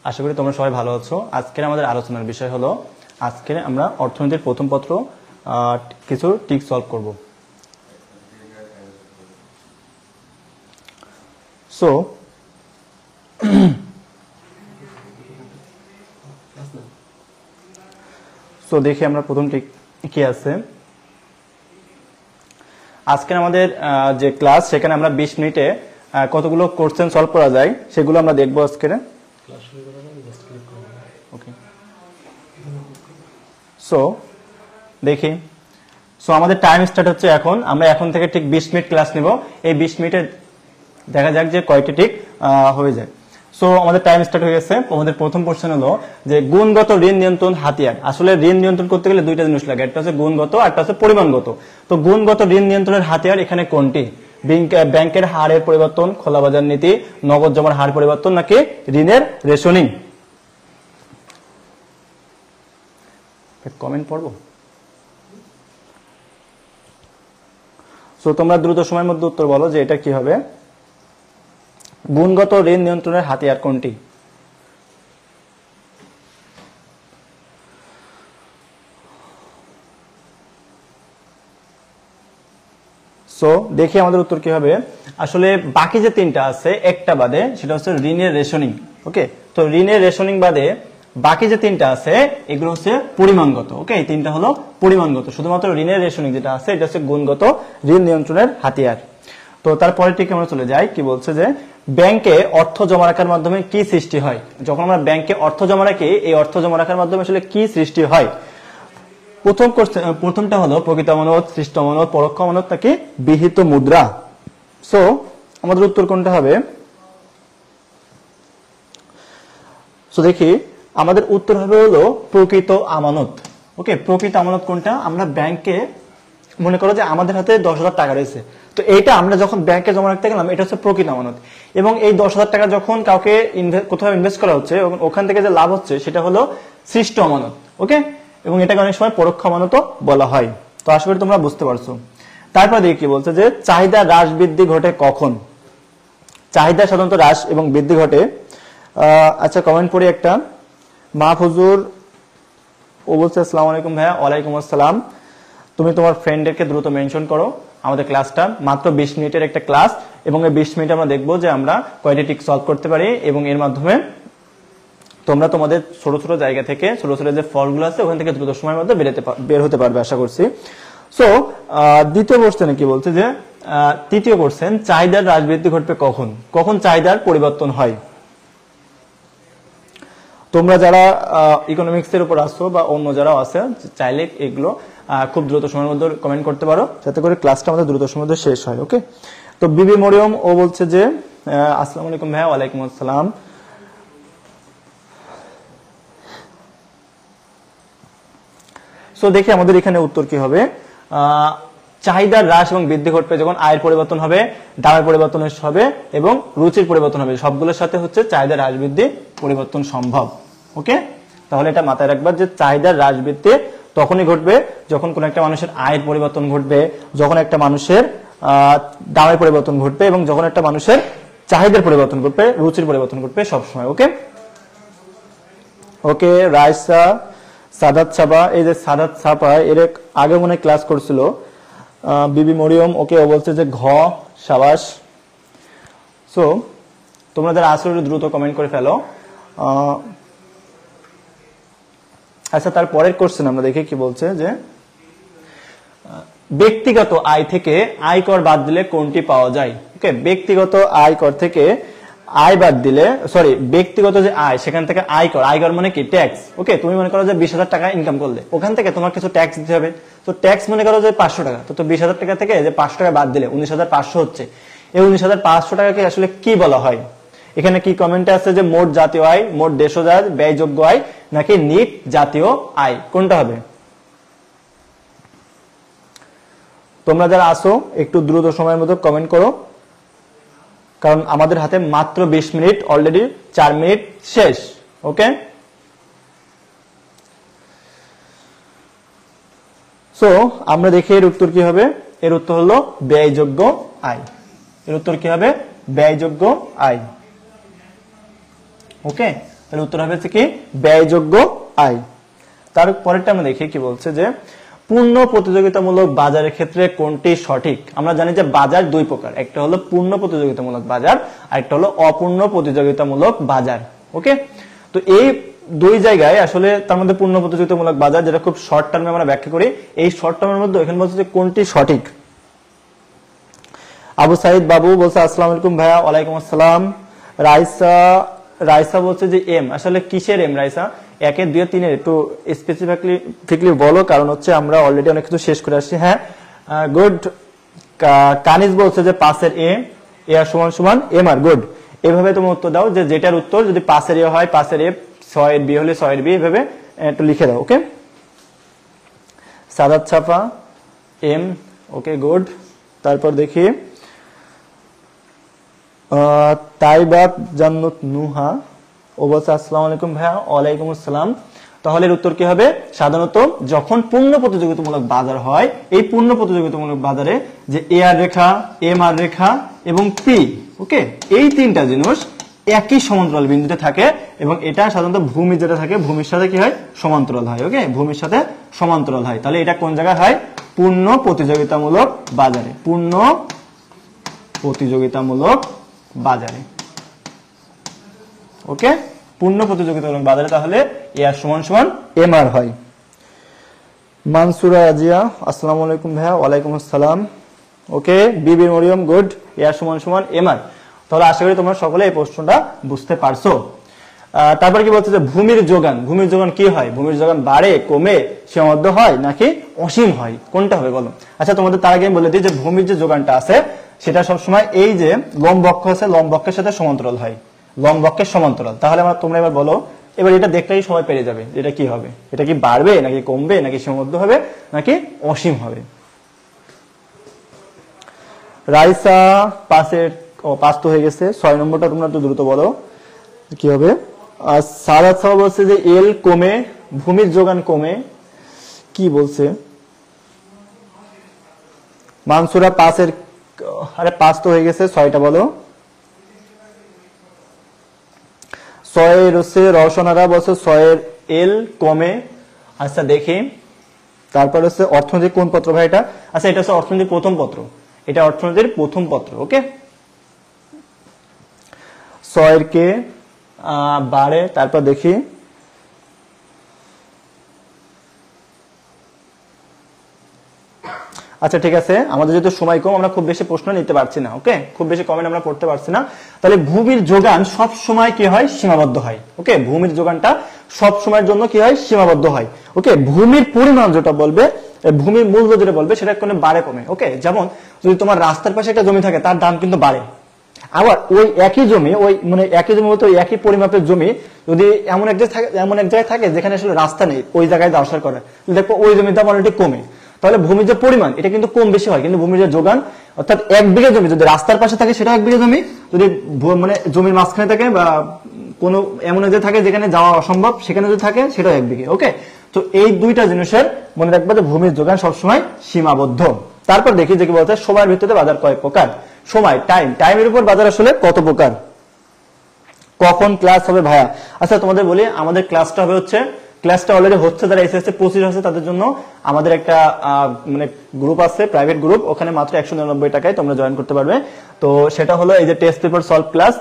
আশা করি তোমরা সবাই ভালো আছো। আজকের আমাদের আলোচনার বিষয় হলো আজকে আমরা অর্থনীতির প্রথম পত্র কিছু টিক সলভ করব। সো দেখি আমরা প্রথম টিক কি আছে। আজকের আমাদের যে ক্লাস সেখানে আমরা 20 মিনিটে কতগুলো কোশ্চেন সলভ করা যায় সেগুলো আমরা দেখবো আজকে। ওকে, সো দেখি। সো আমাদের টাইম স্টার্ট হচ্ছে এখন। আমরা এখন থেকে ঠিক 20 মিনিট ক্লাস নিব। এই 20 মিনিটে দেখা যাক যে কয়টি টিক হয়ে যায়। সো আমাদের টাইম স্টার্ট হয়ে গেছে। আমাদের প্রথম কোশ্চেন হলো যে গুণগত ঋণ নিয়ন্ত্রণ হাতিয়ার। আসলে ঋণ নিয়ন্ত্রণ করতে গেলে দুইটা জিনিস লাগে, একটা হচ্ছে গুণগত আর একটা হচ্ছে পরিমাণগত। তো গুণগত ঋণ নিয়ন্ত্রণের হাতিয়ার এখানে কোনটি? ব্যাংকের হারের পরিবর্তন, খোলা বাজার নীতি, নগদ জমার হার পরিবর্তন, নাকি ঋণের রেশনিং? কমেন্ট পড়বো। সো তোমরা দ্রুত সময়ের মধ্যে উত্তর বলো যে এটা কি হবে। গুণগত ঋণ নিয়ন্ত্রণের হাতিয়ার কোনটি? সো দেখি আমাদের উত্তর কি হবে। আসলে বাকি যে তিনটা আছে একটা বাদে, সেটা হচ্ছে ঋণের রেশনিং। ওকে, তো ঋণের রেশনিং বাদে বাকি যে তিনটা আছে এগুলো হচ্ছে পরিমাণগত। ওকে, এই তিনটা হলো পরিমাণগত। শুধুমাত্র ঋণের রেশনিং যেটা আছে এটা হচ্ছে গুণগত ঋণ নিয়ন্ত্রণের হাতিয়ার। তো তারপরে ঠিক আমরা চলে যাই। কি বলছে যে ব্যাংকে অর্থ জমা রাখার মাধ্যমে কি সৃষ্টি হয়? যখন আমরা ব্যাংকে অর্থ জমা রাখি, এই অর্থ জমা রাখার মাধ্যমে আসলে কি সৃষ্টি হয়? প্রথমটা হলো প্রকৃত আমানত, সৃষ্ট আমানত, পরোক্ষ আমানত, নাকি বিহিত মুদ্রা? সো আমাদের উত্তর কোনটা হবে? সো দেখি আমাদের উত্তর হবে হলো প্রকৃত আমানত। ওকে, প্রকৃত আমানত কোনটা? আমরা ব্যাংকে মনে করো যে আমাদের হাতে 10,000 টাকা রয়েছে, তো এইটা আমরা যখন ব্যাংকে জমা রাখতে গেলাম এটা হচ্ছে প্রকৃত আমানত। এবং এই 10,000 টাকা যখন কাউকে কোথাও ইনভেস্ট করা হচ্ছে, ওখান থেকে যে লাভ হচ্ছে সেটা হলো সৃষ্ট আমানত। ওকে, এবং এটাকে অনেক সময় পরোক্ষ আমানতও বলা হয়। তো আশা করি তোমরা বুঝতে পারছো। তারপর দেখি কি বলছে যে চাহিদা হ্রাস বৃদ্ধি ঘটে কখন? চাহিদা সাধারণত হ্রাস এবং বৃদ্ধি ঘটে। আচ্ছা, কমেন্ট পড়ি একটা। মাহফুজুর ও বলছে আসসালামু আলাইকুম ভাইয়া। ওয়ালাইকুম আসসালাম। তুমি তোমার ফ্রেন্ডদেরকে দ্রুত মেনশন করো। আমাদের ক্লাসটা মাত্র 20 মিনিটের একটা ক্লাস, এবং এই 20 মিনিটে আমরা দেখবো যে আমরা কয়টি টিক সলভ করতে পারি, এবং এর মাধ্যমে তোমরা তোমাদের ছোট ছোট জায়গা থেকে ছোট ছোট যে ফলগুলো আছে ওখান থেকে দ্রুত সময়ের মধ্যে বের হতে পারবে আশা করছি। সো দ্বিতীয় কোশ্চেনে কি বলছে যে তৃতীয় কোশ্চেন, চাহিদার হ্রাস বৃদ্ধি ঘটবে কখন? কখন চাহিদার পরিবর্তন হয়? তোমরা যারা ইকোনমিক্স এর উপর আসছো বা অন্য যারাও আছে, চাইলে এগুলো খুব দ্রুত সময়ের মধ্যে কমেন্ট করতে পারো, যাতে করে ক্লাসটা আমাদের দ্রুত সময়ের মধ্যে শেষ হয়। ওকে, তো বিবি মরিয়ম ও বলছে যে আসসালামু আলাইকুম ভাইয়া। ওয়ালাইকুম আসসালাম। সো দেখি আমাদের এখানে উত্তর কি হবে। চাহিদার হ্রাস এবং বৃদ্ধি ঘটবে যখন আয়ের পরিবর্তন হবে, দামের পরিবর্তন হবে এবং রুচির পরিবর্তন হবে। সবগুলোর সাথে হচ্ছে চাহিদার হ্রাস বৃদ্ধি পরিবর্তন সম্ভব। ওকে, তাহলে এটা মাথায় রাখবা যে চাহিদার হ্রাস বৃদ্ধি তখনই ঘটবে যখন কোন একটা মানুষের আয়ের পরিবর্তন ঘটবে, যখন একটা মানুষের দামের পরিবর্তন ঘটবে, এবং যখন একটা মানুষের চাহিদার পরিবর্তন ঘটবে, রুচির পরিবর্তন ঘটবে সবসময়। ওকে ওকে, রাইসা সাদাত ছাপা, এই যে সাদাত ছাপা এর আগে মনে ক্লাস করছিল। বিবি মরিয়ম ওকে, ও বলছে যে ঘ, সাবাস। সো তোমরা যারা আসলে দ্রুত কমেন্ট করে ফেলো। আচ্ছা, তারপরের কোশ্চেন আমরা দেখি কি বলছে যে ব্যক্তিগত আয় থেকে আয়কর বাদ দিলে কোনটি পাওয়া যায়? ওকে, ব্যক্তিগত আয়কর থেকে আয় বাদ দিলে, সরি, ব্যক্তিগত যে আয় সেখান থেকে আয়কর, আয়কর মানে কি? ট্যাক্স। ওকে, তুমি মনে করো যে 20,000 টাকা ইনকাম করলে, ওখান থেকে তোমার কিছু ট্যাক্স দিতে হবে। তো ট্যাক্স মনে করো যে 500 টাকা, তো 20,000 টাকা থেকে যে 500 টাকা বাদ দিলে 19,500 হচ্ছে। এই 19,500 টাকাকে আসলে কি বলা হয়? এখানে কি কমেন্টে আছে যে মোট জাতীয় আয়, মোট দেশজ আয়, ব্যয়যোগ্য আয়, নাকি নিট জাতীয় আয়? কোনটা হবে? তোমরা যারা আসো একটু দ্রুত সময়ের মধ্যে কমেন্ট করো, কারণ আমাদের হাতে মাত্র 20 মিনিট, অলরেডি 4 মিনিট শেষ। ওকে, সো আমরা দেখি এর উত্তর কি হবে। এর উত্তর হলো ব্যয়যোগ্য আয়। এর উত্তর কি হবে? ব্যয়যোগ্য আয়। ওকে, তাহলে উত্তর হবে কি ব্যয়যোগ্য আয়। তার পরেরটা আমরা দেখি কি বলছে যে পূর্ণ প্রতিযোগিতামূলক বাজারের ক্ষেত্রে কোনটি সঠিক। আমরা জানি যে বাজার দুই প্রকার, একটা হলো পূর্ণ প্রতিযোগিতামূলক বাজার আর একটা হলো অপূর্ণ প্রতিযোগিতামূলক বাজার। ওকে, তো এই দুই জায়গায় আসলে তার মধ্যে পূর্ণ প্রতিযোগিতামূলক বাজার যেটা খুব শর্ট টার্মে আমরা ব্যাখ্যা করি, এই শর্ট টার্মের মধ্যে এখানে বলছে যে কোনটি সঠিক। আবু সাইদ বাবু বলছে আসসালামু আলাইকুম ভাইয়া। ওয়ালাইকুম আসসালাম। রাইসা বলছে যে এম, আসলে কিসের এম রাইসা? একের দুই তিনের একটু স্পেসিফিকলি বলো, কারণ হচ্ছে আমরা অলরেডি অনেক কিছু শেষ করে আসছি। হ্যাঁ, গুড। কানিজ বলছে যে পাশের এ আর সমান সমান এম আর, গুড। এভাবে তুমি উত্তর দাও যে যেটার উত্তর যদি পাশের এ হয় পাশের এ, 6 এর বি হলে 6 এর বি, এভাবে একটু লিখে দাও। ওকে, সাদাত ছাপা এম, ওকে গুড। তারপর দেখি তাইবাত জান্নাত নুহা, ও বলছে আসসালামু আলাইকুম ভাইয়া। ওয়ালাইকুম আসসালাম। তাহলে এর উত্তর কি হবে? সাধারণত যখন পূর্ণ প্রতিযোগিতামূলক বাজার হয়, এই পূর্ণ প্রতিযোগিতামূলক বাজারে যে এ আর রেখা, এম আর রেখা এবং পি, ওকে, এই তিনটা জিনিস একই সমান্তরাল বিন্দুতে থাকে এবং এটা সাধারণত ভূমি যেটা থাকে ভূমির সাথে কি হয়? সমান্তরাল হয়। ওকে, ভূমির সাথে সমান্তরাল হয়। তাহলে এটা কোন জায়গায় হয়? পূর্ণ প্রতিযোগিতামূলক বাজারে, পূর্ণ প্রতিযোগিতামূলক বাজারে। ওকে, পূর্ণ প্রতিযোগিতামূলক বাজারে তাহলে এ আর সমান সমান এম আর হয়। মানসুরা আজিয়া আসসালামু আলাইকুম ভাইয়া। ওয়ালাইকুম আসসালাম। ওকে, বিবি মরিয়ম, গুড। এ আর সমান সমান এম আর। তাহলে আশা করি তোমরা সকলে এই প্রশ্নটা বুঝতে পারছো। তারপর কি বলছে যে ভূমির যোগান, ভূমির যোগান কি হয়? ভূমির যোগান বাড়ে, কমে, সীমাবদ্ধ হয় নাকি অসীম হয়? কোনটা হবে বলো? আচ্ছা, তোমাদের তার আগে আমি বলে দিই যে ভূমির যে যোগানটা আছে সেটা সবসময় এই যে লম্ববক্ষ আছে, লম্ববক্ষের সাথে সমান্তরাল হয়, লম্ববক্ষের সমান্তরাল। তাহলে তোমরা এবার বলো, এবার এটা দেখলেই সবাই পেরে যাবে এটা কি হবে। এটা কি বাড়বে নাকি কমবে নাকি সীমাবদ্ধ হবে নাকি অসীম হবে? রাইসা পাশের পাঁচ তো হয়ে গেছে, 6 নম্বরটা তোমরা একটু দ্রুত বলো কি হবে। সারাত সাহেব বলছে যে এল কমে, ভূমির যোগান কমে, কি বলছে? মানসুরা পাশের, আরে 5 তো হয়ে গেছে, 6টা বলো। 6 হচ্ছে রওশনারা বলছে 6 এল কমে। আচ্ছা দেখি, তারপর হচ্ছে অর্থনীতির কোন পত্র ভাই এটা? আচ্ছা, এটা হচ্ছে অর্থনীতির প্রথম পত্র, এটা অর্থনীতির প্রথম পত্র। ওকে, 6 কে বাড়ে। তারপর দেখি আচ্ছা ঠিক আছে, আমাদের যেহেতু সময় কম আমরা খুব বেশি প্রশ্ন নিতে পারছি না। ওকে, খুব বেশি কমেন্ট আমরা পড়তে পারছি না। তাহলে ভূমির যোগান সব সময় কি হয়? সীমাবদ্ধ হয়। ওকে, ভূমির যোগানটা সব সময়ের জন্য কি হয়? সীমাবদ্ধ হয়। ওকে, ভূমির পরিমাণ যেটা বলবে, ভূমির মূল্য যেটা বলবে সেটা কোনো বাড়ে কমে। ওকে, যেমন যদি তোমার রাস্তার পাশে একটা জমি থাকে তার দাম কিন্তু বাড়ে, আবার ওই একই জমি, ওই মানে একই জমি বলতে ওই একই পরিমাপের জমি যদি এমন এক জায়গায় থাকে যেখানে আসলে রাস্তা নেই, ওই জায়গায় দাঁড়ার করে দেখো ওই জমির দাম অলরেডি কমে। তাহলে ভূমির যে পরিমাণ এটা কিন্তু কম বেশি হয়, কিন্তু ভূমির যে যোগান, অর্থাৎ 1 বিঘা জমি যদি রাস্তার পাশে থাকে সেটা 1 বিঘা জমি, যদি মানে জমির মাঝখানে থাকে বা কোনো এমন এক জায়গায় থাকে যেখানে যাওয়া অসম্ভব সেখানে যদি থাকে সেটা 1 বিঘা। ওকে, তো এই দুইটা জিনিসের মনে রাখবে যে ভূমির যোগান সবসময় সীমাবদ্ধ। তারপর দেখি যে কি বলতে সময়ের ভিত্তিতে বাজার কয় প্রকার। সময়, টাইমের উপর বাজার আসলে কত প্রকার। কখন ক্লাস হবে ভাইয়া? আচ্ছা তোমাদের বলি, আমাদের ক্লাসটা হবে হচ্ছে, ক্লাসটা অলরেডি হচ্ছে, যারা এসএসসি 25 আছে তাদের জন্য আমাদের একটা মানে গ্রুপ আছে, প্রাইভেট গ্রুপ, ওখানে মাত্র 199 টাকায় তোমরা জয়েন করতে পারবে। তো সেটা হলো এই যে টেস্ট পেপার সলভ ক্লাস।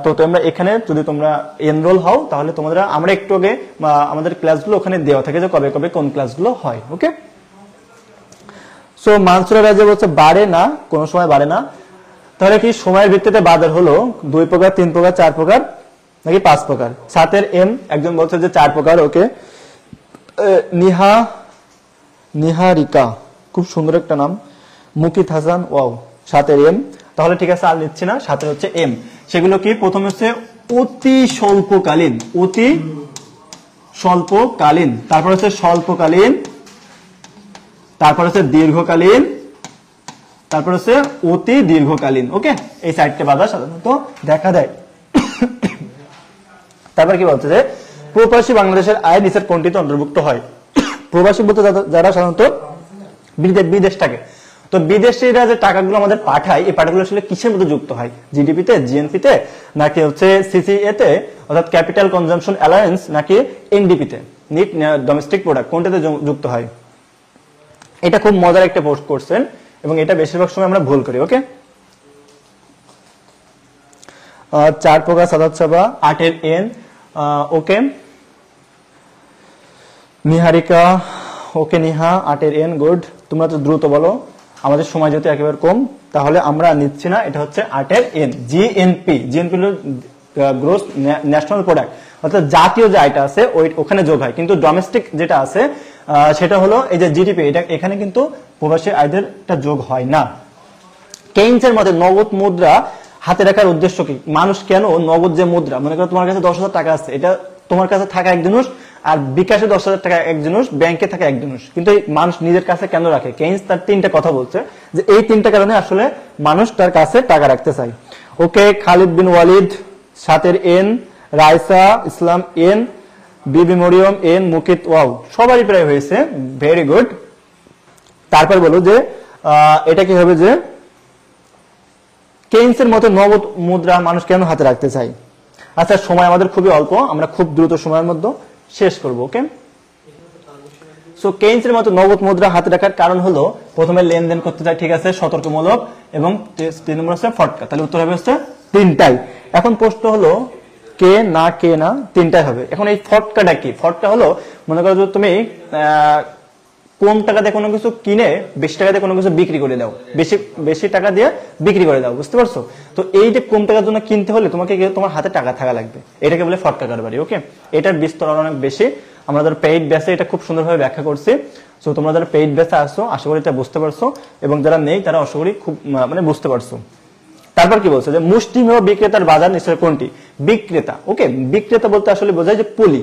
তো তোমরা এখানে যদি তোমরা এনরোল হও তাহলে তোমরা, আমরা একটু আগে আমাদের ক্লাসগুলো ওখানে দেওয়া থাকে যে কবে কবে কোন ক্লাসগুলো হয়। ওকে, সো মানসুরা রাজা বলছে বাড়ে না, কোনো সময় বাড়ে না। তাহলে কি সময়ের ভিত্তিতে বাজার হলো 2 প্রকার, 3 প্রকার, 4 প্রকার নাকি 5 প্রকার? 7 এম, একজন বলছে যে 4 প্রকার। ওকে, নিহারিকা, খুব সুন্দর একটা নাম। Mukit Hasan, wow, 7 M. তাহলে ঠিক আছে, আর নিচ্ছি না, 7 হচ্ছে এম। সেগুলো কি? প্রথম হচ্ছে অতি স্বল্পকালীন, অতি স্বল্পকালীন, তারপর হচ্ছে স্বল্পকালীন, তারপর হচ্ছে দীর্ঘকালীন, তারপর হচ্ছে অতি দীর্ঘকালীন। ওকে, এই 4টে বাজার সাধারণত দেখা দেয়। তারপর কি বলছে যে প্রবাসী বাংলাদেশের আয় নিচের কোনটিতে অন্তর্ভুক্ত হয়? প্রবাসী বলতে যারা সাধারণত বিদেশ থাকে, তো বিদেশিরা যে টাকাগুলো আমাদের পাঠায়, এই টাকাগুলো আসলে কিসের মধ্যে যুক্ত হয়? জিডিপিতে, জিএনপিতে, নাকি হচ্ছে সিসিএ তে অর্থাৎ ক্যাপিটাল কনজাম্পশন অ্যালায়েন্স, নাকি এনডিপিতে, নেট ডোমেস্টিক প্রোডাক্ট, কোনটাতে যুক্ত হয়? এটা খুব মজার একটা পোস্ট করছেন এবং এটা বেশিরভাগ সময় আমরা ভুল করি। ওকে, 4 প্রকার সাদাত চাবা, 8 এন। ওকে নিহারিকা, ওকে নিহা, 8 এন, গুড। তোমরা তো দ্রুত বলো, আমাদের সময় যেহেতু একেবারে কম, তাহলে আমরা নিচ্ছি না। এটা হচ্ছে 8 এন, জিএনপি। জিএনপি হলো গ্রোস ন্যাশনাল প্রোডাক্ট, অর্থাৎ জাতীয় যে আয়টা আছে ওখানে যোগ হয়, কিন্তু ডোমেস্টিক যেটা আছে সেটা হলো এই যে জিডিপি, এটা এখানে কিন্তু প্রবাসী আয়দের যোগ হয় না। কেইনসের মতে নগদ মুদ্রা হাতে রাখার উদ্দেশ্য কি? মানুষ কেন নগদ যে মুদ্রা, মনে করো তোমার কাছে 10,000 টাকা আছে, এটা তোমার কাছে থাকা এক জিনিস, আর বিকাশে 10,000 টাকা এক জিনিস, ব্যাংকে থাকা এক জিনিস, কিন্তু এই মানুষ নিজের কাছে কেন রাখে? কেইনস তার 3টা কথা বলছে যে এই 3টা কারণে আসলে মানুষ তার কাছে টাকা রাখতে চায়। ওকে খালিদ বিন ওয়ালিদ, 7 এন, রাইসা ইসলাম এন, বিবি মরিয়ম এন, মুকিত, ওয়াও, সবারই প্রায় হয়েছে, ভেরি গুড। তারপর বলো যে এটা কি হবে যে কেইনসের মতে নগদ মুদ্রা মানুষ কেন হাতে রাখতে চায়? আচ্ছা, সময় আমাদের খুবই অল্প, আমরা খুব দ্রুত সময়ের মধ্যে শেষ করব। ওকে, সো কেইনসের মতে নগদ মুদ্রা হাতে রাখার কারণ হলো প্রথমে লেনদেন করতে চায়, ঠিক আছে, সতর্কমূলক, এবং 3 নম্বর হচ্ছে ফটকা। তাহলে উত্তর হবে হচ্ছে 3টাই। এখন প্রশ্ন হলো কে না, কে না, 3টাই হবে। এখন এই ফটকাটা কি? ফটকা হলো, মনে করো তুমি কম টাকা দিয়ে কোনো কিছু কিনে বেশি টাকা দিয়ে কোনো কিছু বিক্রি করে দাও, বেশি টাকা দিয়ে বিক্রি করে দাও, বুঝতে পারছো? তো এই যে কম টাকার জন্য কিনতে হলে তোমাকে তোমার হাতে টাকা থাকা লাগবে, এটাকে বলে ফটকা কারবারি। ওকে, এটার বিস্তর অনেক বেশি, আমরা যারা পেইড ব্যাচে এটা খুব সুন্দরভাবে ব্যাখ্যা করছি। সো তোমরা যারা পেইড ব্যাচে আসছো আশা করি এটা বুঝতে পারছো, এবং যারা নেই তারা আশা করি খুব বুঝতে পারছো। তারপর কি বলছে যে মুষ্টিমেয় বিক্রেতার বাজার নিশ্চয় কোনটি? বিক্রেতা। ওকে, বিক্রেতা বলতে আসলে বোঝায় যে পলি।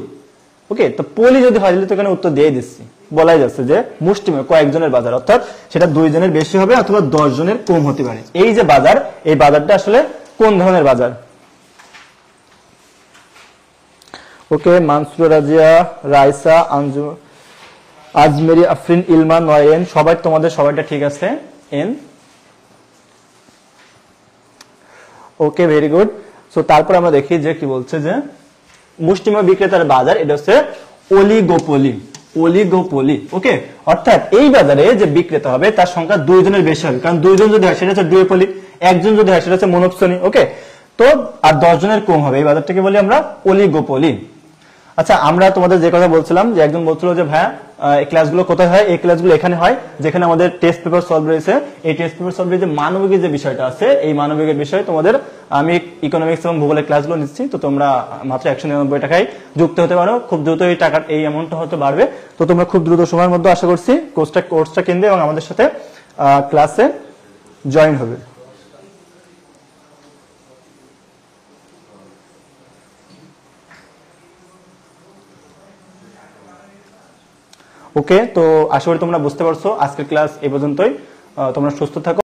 ওকে, তো পলি যদি হয় তো এখানে উত্তর দিয়ে দিচ্ছি, বলাই যাচ্ছে যে মুষ্টিমেয় কয়েকজনের বাজার, অর্থাৎ সেটা 2 জনের বেশি হবে অথবা 10 জনের কম হতে পারে। এই যে বাজার, এই বাজারটা আসলে কোন ধরনের বাজার? ওকে মানসুর, রাজিয়া, রাইসা, আঞ্জু, আজমেরি, আফরিন, ইলমান, 9 এন, সবাই তোমাদের সবাইটা ঠিক আছে, N. Okay very good. So তারপর আমরা দেখি যে কি বলছে যে মুষ্টিমেয় বিক্রেতার বাজার, এটা হচ্ছে অলিগোপলি। অলিগোপলি। ওকে, অর্থাৎ এই বাজারে যে বিক্রেতা হবে তার সংখ্যা 2 জনের বেশি হবে, কারণ 2 জন যদি হয় সেটা হচ্ছে ডুওপলি, 1 জন যদি হয় সেটা হচ্ছে মনোপসনি। ওকে, তো আর 10 জনের কম হবে, এই বাজারটাকে বলি আমরা অলিগোপলি। আচ্ছা, আমরা তোমাদের যে কথা বলছিলাম যে একজন বলছিল যে ভাইয়া এই ক্লাসগুলো কোথায় হয়? এই ক্লাসগুলো এখানে হয়, যেখানে আমাদের টেস্ট পেপার সলভ রয়েছে। এই টেস্ট পেপার সলভ যে মানবিকের যে বিষয়টা আছে, এই মানবিকের বিষয় তোমাদের আমি ইকোনমিক্স এবং ভূগোলের ক্লাসগুলো নিচ্ছি। তো তোমরা মাত্র 199 টাকায় যুক্ত হতে পারো, খুব দ্রুত এই টাকার এই অ্যামাউন্টটা হতে বাড়বে। তো তোমরা খুব দ্রুত সময়ের মধ্যে আশা করছি কোর্সটা কিনবে এবং আমাদের সাথে ক্লাসে জয়েন হবে। ওকে, তো আশা করি তোমরা বুঝতে পারছো। আজকের ক্লাস এই পর্যন্তই। তোমরা সুস্থ থাকো।